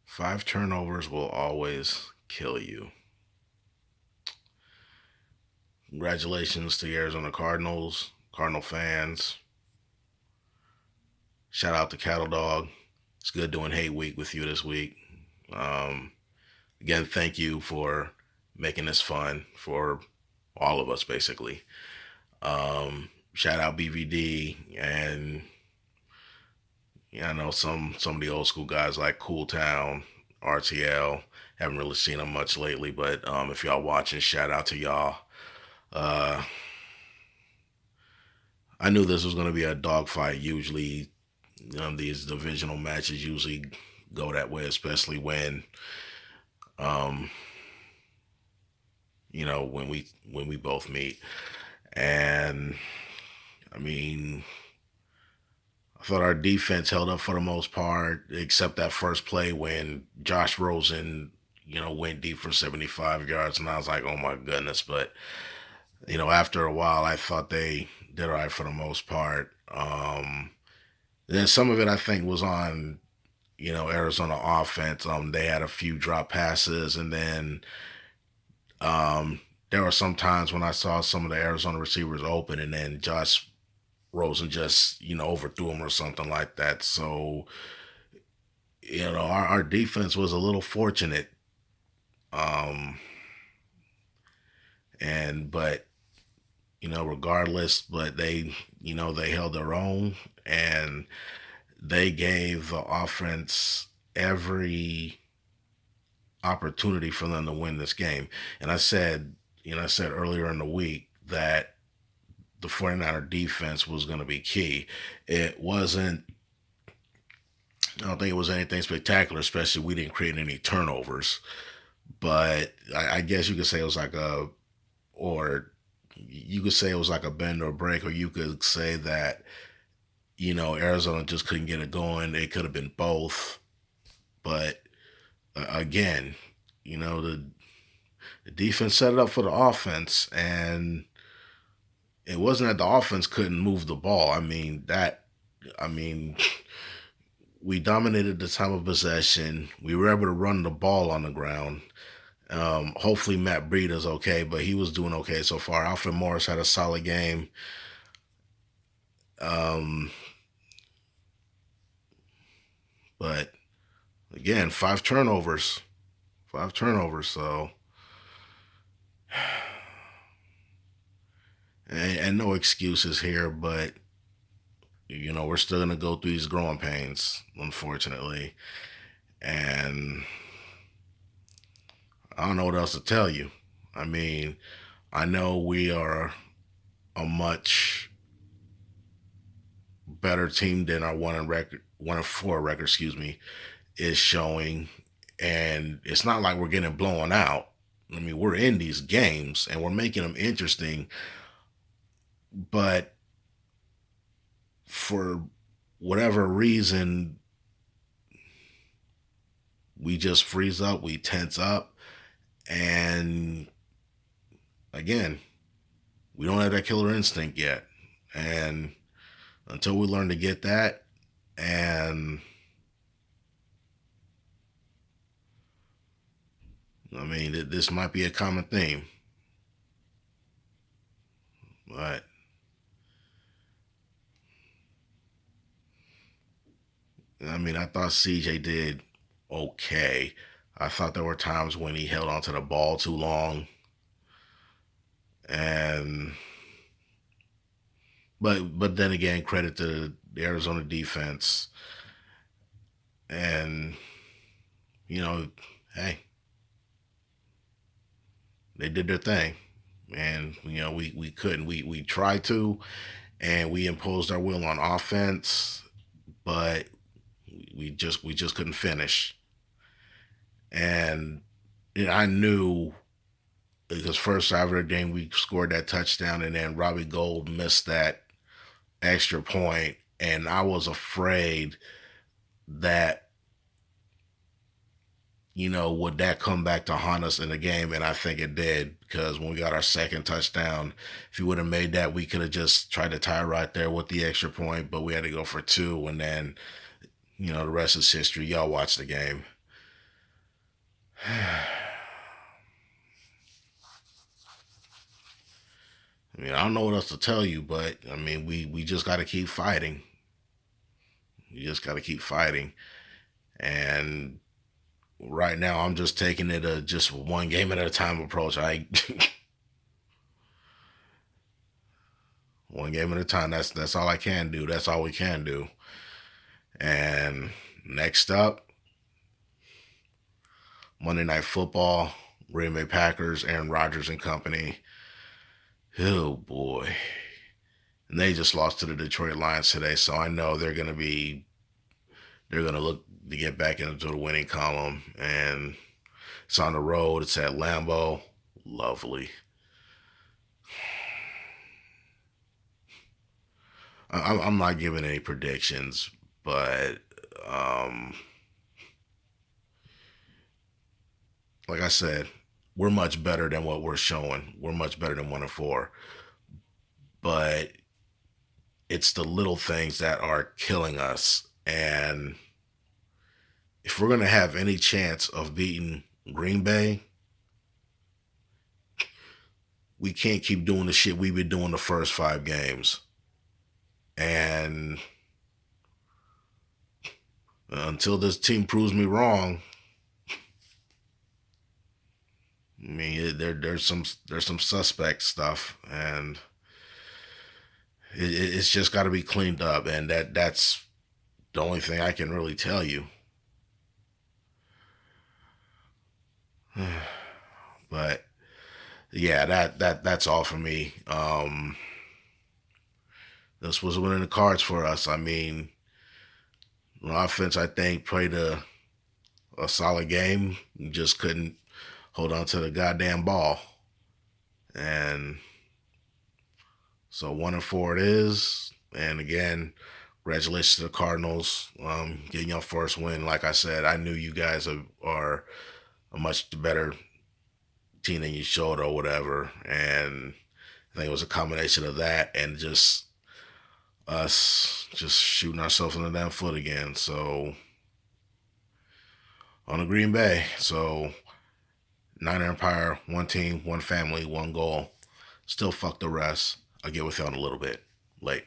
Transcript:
Five turnovers will always kill you. Congratulations to the Arizona Cardinals, Cardinal fans. Shout out to Cattle Dog. It's good doing Hate Week with you this week. Um, Again, thank you for making this fun for all of us, basically. Shout out BVD and yeah, I know some of the old school guys like Cool Town, RTL. Haven't really seen them much lately, but if y'all watching, shout out to y'all. Uh, I knew this was going to be a dogfight. Usually, these divisional matches usually go that way, especially when um, when we both meet. And I mean, I thought our defense held up for the most part, except that first play when Josh Rosen, went deep for 75 yards, and I was like, oh my goodness. But after a while, I thought they did all right for the most part. Then some of it I think was on Arizona offense. They had a few drop passes, and then there were some times when I saw some of the Arizona receivers open, and then Josh Rosen just overthrew him or something like that. So our defense was a little fortunate, um, and but regardless, but they held their own, and they gave the offense every opportunity for them to win this game. And I said earlier in the week that the 49er defense was going to be key. It wasn't, I don't think it was anything spectacular, especially we didn't create any turnovers. But I guess you could say it was like or you could say it was like a bend or break, or you could say that, Arizona just couldn't get it going. It could have been both. But again, the defense set it up for the offense, and it wasn't that the offense couldn't move the ball. I mean, we dominated the time of possession. We were able to run the ball on the ground. Hopefully Matt Breida's okay, but he was doing okay so far. Alfred Morris had a solid game. Um, but again, five turnovers. So, and no excuses here, but we're still gonna go through these growing pains, unfortunately. And I don't know what else to tell you. I mean, I know we are a much better team than our 1-4 record, excuse me, is showing. And it's not like we're getting blown out. I mean, we're in these games and we're making them interesting, but for whatever reason, we just freeze up, we tense up, and again, we don't have that killer instinct yet. And until we learn to get that, and I mean, this might be a common theme, but I mean, I thought CJ did okay. I thought there were times when he held onto the ball too long, and but then again, credit to the Arizona defense, and you know, hey, they did their thing, and we couldn't. We tried to, and we imposed our will on offense, but we just couldn't finish. And I knew because first drive of the game we scored that touchdown, and then Robbie Gold missed that extra point, and I was afraid that would that come back to haunt us in the game, and I think it did because when we got our second touchdown, if he would have made that, we could have just tried to tie right there with the extra point, but we had to go for two, and then the rest is history. Y'all watch the game. I mean, I don't know what else to tell you, but I mean, we just got to keep fighting. You just got to keep fighting. And right now, I'm just taking it a just one game at a time approach. I one game at a time. That's all I can do. That's all we can do. And next up, Monday Night Football, Green Bay Packers, Aaron Rodgers and company. Oh boy. And they just lost to the Detroit Lions today, so I know they're gonna look to get back into the winning column. And it's on the road. It's at Lambeau. Lovely. I'm not giving any predictions, but um, like I said, we're much better than what we're showing. We're much better than 1-4, but it's the little things that are killing us. And if we're gonna have any chance of beating Green Bay, we can't keep doing the shit we've been doing the first 5 games. And until this team proves me wrong, I mean, there's some suspect stuff, and it's just got to be cleaned up, and that's the only thing I can really tell you. But yeah, that's all for me. This was winning the cards for us. I mean, the offense I think played a solid game. Just couldn't hold on to the goddamn ball, and so 1-4 it is. And again, congratulations to the Cardinals, getting your first win. Like I said, I knew you guys are a much better team than you showed or whatever. And I think it was a combination of that and just us just shooting ourselves in the damn foot again. So on the Green Bay. So Niner Empire, one team, one family, one goal. Still fuck the rest. I'll get with you on a little bit. Late.